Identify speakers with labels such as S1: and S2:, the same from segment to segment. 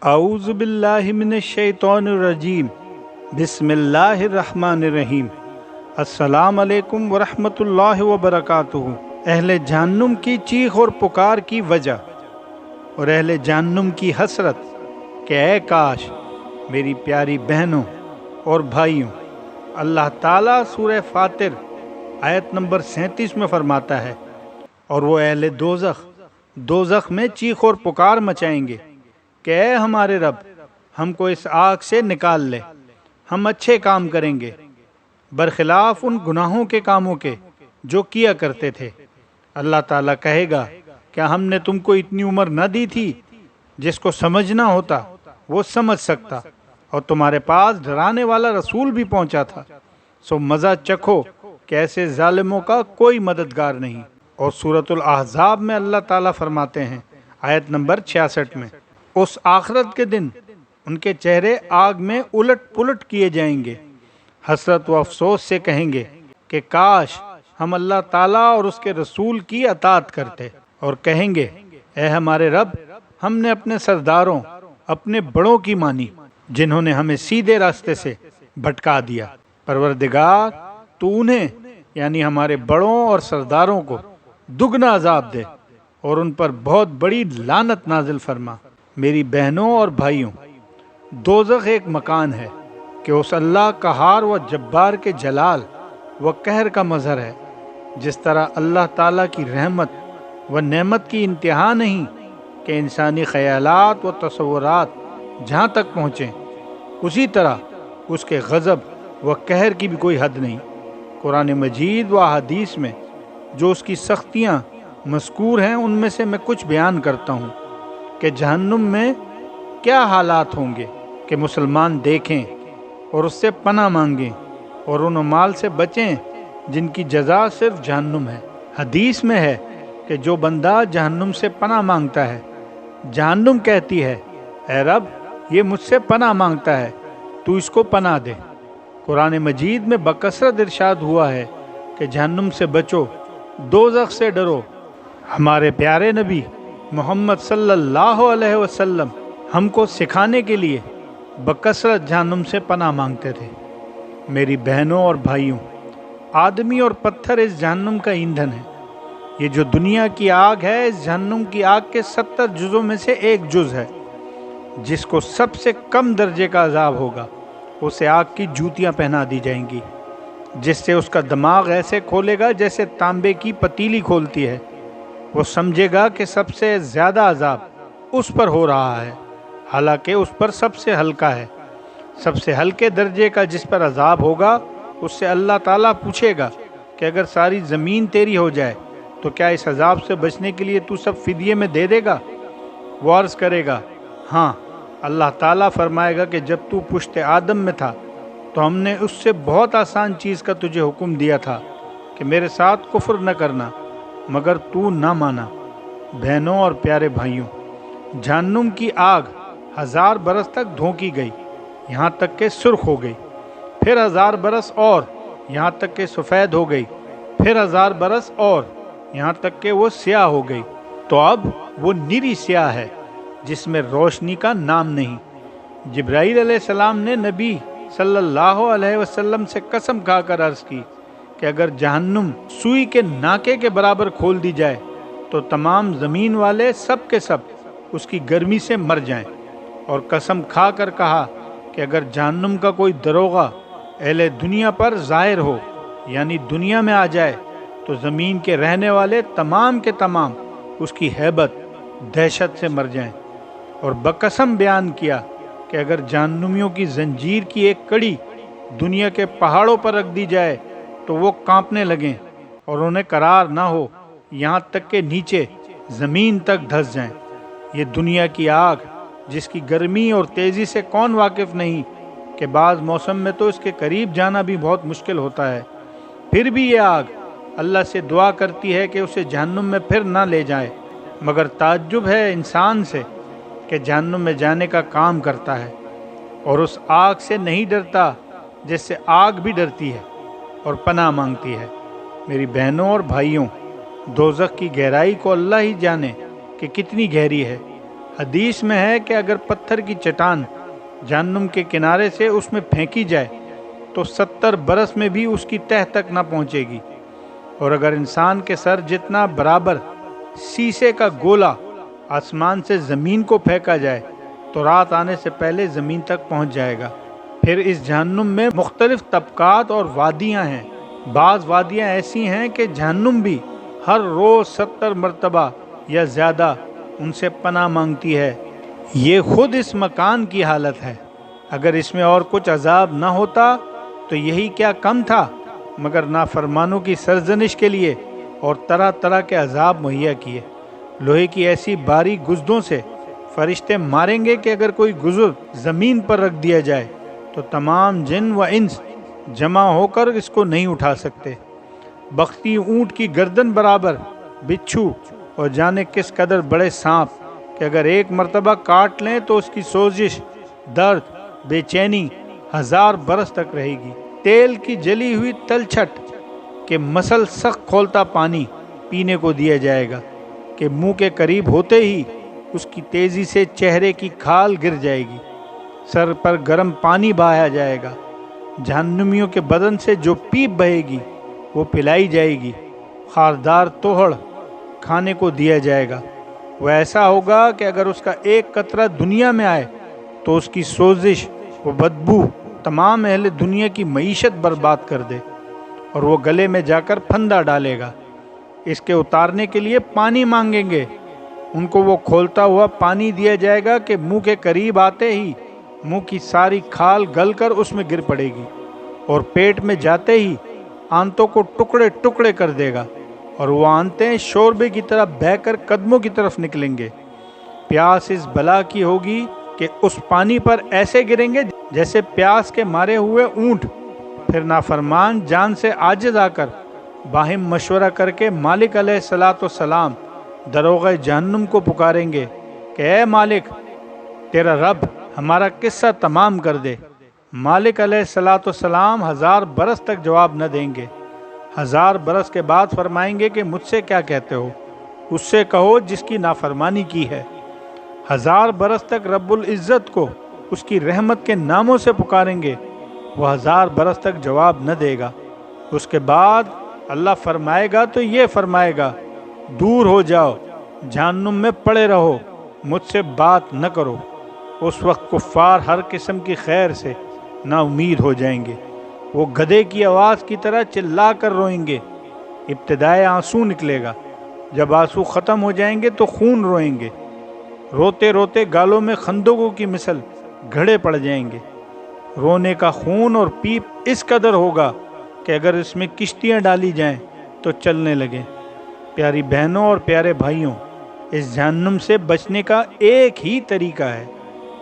S1: اعوذ باللہ من الشیطان الرجیم بسم اللہ الرحمن الرحیم۔ السلام علیکم ورحمۃ اللہ وبرکاتہ۔ اہل جہنم کی چیخ اور پکار کی وجہ اور اہل جہنم کی حسرت کہ اے کاش میری پیاری بہنوں اور بھائیوں۔ اللہ تعالیٰ سورہ فاطر آیت نمبر 37 میں فرماتا ہے، اور وہ اہل دوزخ میں چیخ اور پکار مچائیں گے کہ اے ہمارے رب، ہم کو اس آگ سے نکال لے، ہم اچھے کام کریں گے برخلاف ان گناہوں کے کاموں کے جو کیا کرتے تھے۔ اللہ تعالیٰ کہے گا، کیا ہم نے تم کو اتنی عمر نہ دی تھی؟ جس کو سمجھنا ہوتا وہ سمجھ سکتا، اور تمہارے پاس ڈرانے والا رسول بھی پہنچا تھا، سو مزہ چکھو کہ ایسے ظالموں کا کوئی مددگار نہیں۔ اور سورۃ الاحزاب میں اللہ تعالیٰ فرماتے ہیں آیت نمبر 66 میں، اس آخرت کے دن ان کے چہرے آگ میں الٹ پلٹ کیے جائیں گے، حسرت و افسوس سے کہیں گے کہ کاش ہم اللہ تعالیٰ اور اس کے رسول کی اطاعت کرتے، اور کہیں گے اے ہمارے رب، ہم نے اپنے سرداروں، اپنے بڑوں کی مانی جنہوں نے ہمیں سیدھے راستے سے بھٹکا دیا۔ پروردگار تو انہیں یعنی ہمارے بڑوں اور سرداروں کو دگنا عذاب دے اور ان پر بہت بڑی لعنت نازل فرما۔ میری بہنوں اور بھائیوں، دوزخ ایک مکان ہے کہ اس اللہ قہار و جبار کے جلال و قہر کا مظہر ہے۔ جس طرح اللہ تعالیٰ کی رحمت و نعمت کی انتہا نہیں کہ انسانی خیالات و تصورات جہاں تک پہنچیں، اسی طرح اس کے غضب و قہر کی بھی کوئی حد نہیں۔ قرآن مجید و احادیث میں جو اس کی سختیاں مذکور ہیں، ان میں سے میں کچھ بیان کرتا ہوں کہ جہنم میں کیا حالات ہوں گے کہ مسلمان دیکھیں اور اس سے پناہ مانگیں اور ان اعمال سے بچیں جن کی جزا صرف جہنم ہے۔ حدیث میں ہے کہ جو بندہ جہنم سے پناہ مانگتا ہے، جہنم کہتی ہے اے رب، یہ مجھ سے پناہ مانگتا ہے، تو اس کو پناہ دے۔ قرآن مجید میں بکثرت ارشاد ہوا ہے کہ جہنم سے بچو، دوزخ سے ڈرو۔ ہمارے پیارے نبی محمد صلی اللہ علیہ وسلم ہم کو سکھانے کے لیے بکثرت جہنم سے پناہ مانگتے تھے۔ میری بہنوں اور بھائیوں، آدمی اور پتھر اس جہنم کا ایندھن ہے۔ یہ جو دنیا کی آگ ہے، اس جہنم کی آگ کے 70 جزوں میں سے ایک جز ہے۔ جس کو سب سے کم درجے کا عذاب ہوگا، اسے آگ کی جوتیاں پہنا دی جائیں گی، جس سے اس کا دماغ ایسے کھولے گا جیسے تانبے کی پتیلی کھولتی ہے۔ وہ سمجھے گا کہ سب سے زیادہ عذاب اس پر ہو رہا ہے، حالانکہ اس پر سب سے ہلکا ہے۔ سب سے ہلکے درجے کا جس پر عذاب ہوگا، اس سے اللہ تعالیٰ پوچھے گا کہ اگر ساری زمین تیری ہو جائے تو کیا اس عذاب سے بچنے کے لیے تو سب فدیے میں دے دے گا؟ وہ عرض کرے گا ہاں۔ اللہ تعالیٰ فرمائے گا کہ جب تو پشت آدم میں تھا تو ہم نے اس سے بہت آسان چیز کا تجھے حکم دیا تھا کہ میرے ساتھ کفر نہ کرنا، مگر تو نہ مانا۔ بہنوں اور پیارے بھائیوں، جہنم کی آگ 1000 برس تک دھونکی گئی، یہاں تک کہ سرخ ہو گئی، پھر 1000 برس اور یہاں تک کہ سفید ہو گئی، پھر 1000 برس اور یہاں تک کہ وہ سیاہ ہو گئی۔ تو اب وہ نیری سیاہ ہے جس میں روشنی کا نام نہیں۔ جبرائیل علیہ السلام نے نبی صلی اللہ علیہ وسلم سے قسم کھا کر عرض کی کہ اگر جہنم سوئی کے ناکے کے برابر کھول دی جائے تو تمام زمین والے سب کے سب اس کی گرمی سے مر جائیں، اور قسم کھا کر کہا کہ اگر جہنم کا کوئی دروغہ اہل دنیا پر ظاہر ہو یعنی دنیا میں آ جائے تو زمین کے رہنے والے تمام کے تمام اس کی ہیبت دہشت سے مر جائیں۔ اور بقسم بیان کیا کہ اگر جہنمیوں کی زنجیر کی ایک کڑی دنیا کے پہاڑوں پر رکھ دی جائے تو وہ کانپنے لگیں اور انہیں قرار نہ ہو، یہاں تک کہ نیچے زمین تک دھس جائیں۔ یہ دنیا کی آگ جس کی گرمی اور تیزی سے کون واقف نہیں کہ بعض موسم میں تو اس کے قریب جانا بھی بہت مشکل ہوتا ہے، پھر بھی یہ آگ اللہ سے دعا کرتی ہے کہ اسے جہنم میں پھر نہ لے جائے، مگر تعجب ہے انسان سے کہ جہنم میں جانے کا کام کرتا ہے اور اس آگ سے نہیں ڈرتا جس سے آگ بھی ڈرتی ہے اور پناہ مانگتی ہے۔ میری بہنوں اور بھائیوں، دوزخ کی گہرائی کو اللہ ہی جانے کہ کتنی گہری ہے، حدیث میں ہے کہ اگر پتھر کی چٹان جہنم کے کنارے سے اس میں پھینکی جائے تو 70 برس میں بھی اس کی تہہ تک نہ پہنچے گی، اور اگر انسان کے سر جتنا برابر سیسے کا گولا آسمان سے زمین کو پھینکا جائے تو رات آنے سے پہلے زمین تک پہنچ جائے گا۔ پھر اس جہنم میں مختلف طبقات اور وادیاں ہیں۔ بعض وادیاں ایسی ہیں کہ جہنم بھی ہر روز 70 مرتبہ یا زیادہ ان سے پناہ مانگتی ہے۔ یہ خود اس مکان کی حالت ہے۔ اگر اس میں اور کچھ عذاب نہ ہوتا تو یہی کیا کم تھا مگر نافرمانوں کی سرزنش کے لیے اور طرح طرح کے عذاب مہیا کیے۔ لوہے کی ایسی باری گزدوں سے فرشتے ماریں گے کہ اگر کوئی گزر زمین پر رکھ دیا جائے تو تمام جن و انس جمع ہو کر اس کو نہیں اٹھا سکتے۔ بختی اونٹ کی گردن برابر بچھو اور جانے کس قدر بڑے سانپ کہ اگر ایک مرتبہ کاٹ لیں تو اس کی سوزش، درد، بے چینی 1000 برس تک رہے گی۔ تیل کی جلی ہوئی تلچھٹ کہ مسل سخت کھولتا پانی پینے کو دیا جائے گا کہ منہ کے قریب ہوتے ہی اس کی تیزی سے چہرے کی کھال گر جائے گی، سر پر گرم پانی بہایا جائے گا، جہنمیوں کے بدن سے جو پیپ بہے گی وہ پلائی جائے گی، خاردار توہڑ کھانے کو دیا جائے گا۔ وہ ایسا ہوگا کہ اگر اس کا ایک قطرہ دنیا میں آئے تو اس کی سوزش و بدبو تمام اہل دنیا کی معیشت برباد کر دے، اور وہ گلے میں جا کر پھندا ڈالے گا۔ اس کے اتارنے کے لیے پانی مانگیں گے، ان کو وہ کھولتا ہوا پانی دیا جائے گا کہ منہ کے قریب آتے ہی منہ کی ساری کھال گل کر اس میں گر پڑے گی، اور پیٹ میں جاتے ہی آنتوں کو ٹکڑے ٹکڑے کر دے گا، اور وہ آنتیں شوربے کی طرح بہہ کر قدموں کی طرف نکلیں گے۔ پیاس اس بلا کی ہوگی کہ اس پانی پر ایسے گریں گے جیسے پیاس کے مارے ہوئے اونٹ۔ پھر نافرمان جان سے عاجز آ کر باہم مشورہ کر کے مالک علیہ السلام دروغ جہنم کو پکاریں گے کہ اے مالک، تیرا رب ہمارا قصہ تمام کر دے۔ مالک علیہ السلام 1000 برس تک جواب نہ دیں گے۔ 1000 برس کے بعد فرمائیں گے کہ مجھ سے کیا کہتے ہو؟ اس سے کہو جس کی نافرمانی کی ہے۔ 1000 برس تک رب العزت کو اس کی رحمت کے ناموں سے پکاریں گے، وہ 1000 برس تک جواب نہ دے گا۔ اس کے بعد اللہ فرمائے گا تو یہ فرمائے گا، دور ہو جاؤ، جہنم میں پڑے رہو، مجھ سے بات نہ کرو۔ اس وقت کفار ہر قسم کی خیر سے نا امید ہو جائیں گے۔ وہ گدھے کی آواز کی طرح چلا کر روئیں گے۔ ابتدائے آنسو نکلے گا، جب آنسو ختم ہو جائیں گے تو خون روئیں گے۔ روتے روتے گالوں میں خندقوں کی مثل گھڑے پڑ جائیں گے۔ رونے کا خون اور پیپ اس قدر ہوگا کہ اگر اس میں کشتیاں ڈالی جائیں تو چلنے لگیں۔ پیاری بہنوں اور پیارے بھائیوں، اس جہنم سے بچنے کا ایک ہی طریقہ ہے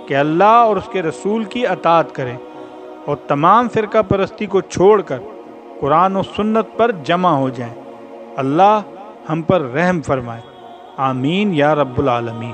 S1: کہ اللہ اور اس کے رسول کی اطاعت کریں اور تمام فرقہ پرستی کو چھوڑ کر قرآن و سنت پر جمع ہو جائیں۔ اللہ ہم پر رحم فرمائے، آمین یا رب العالمین۔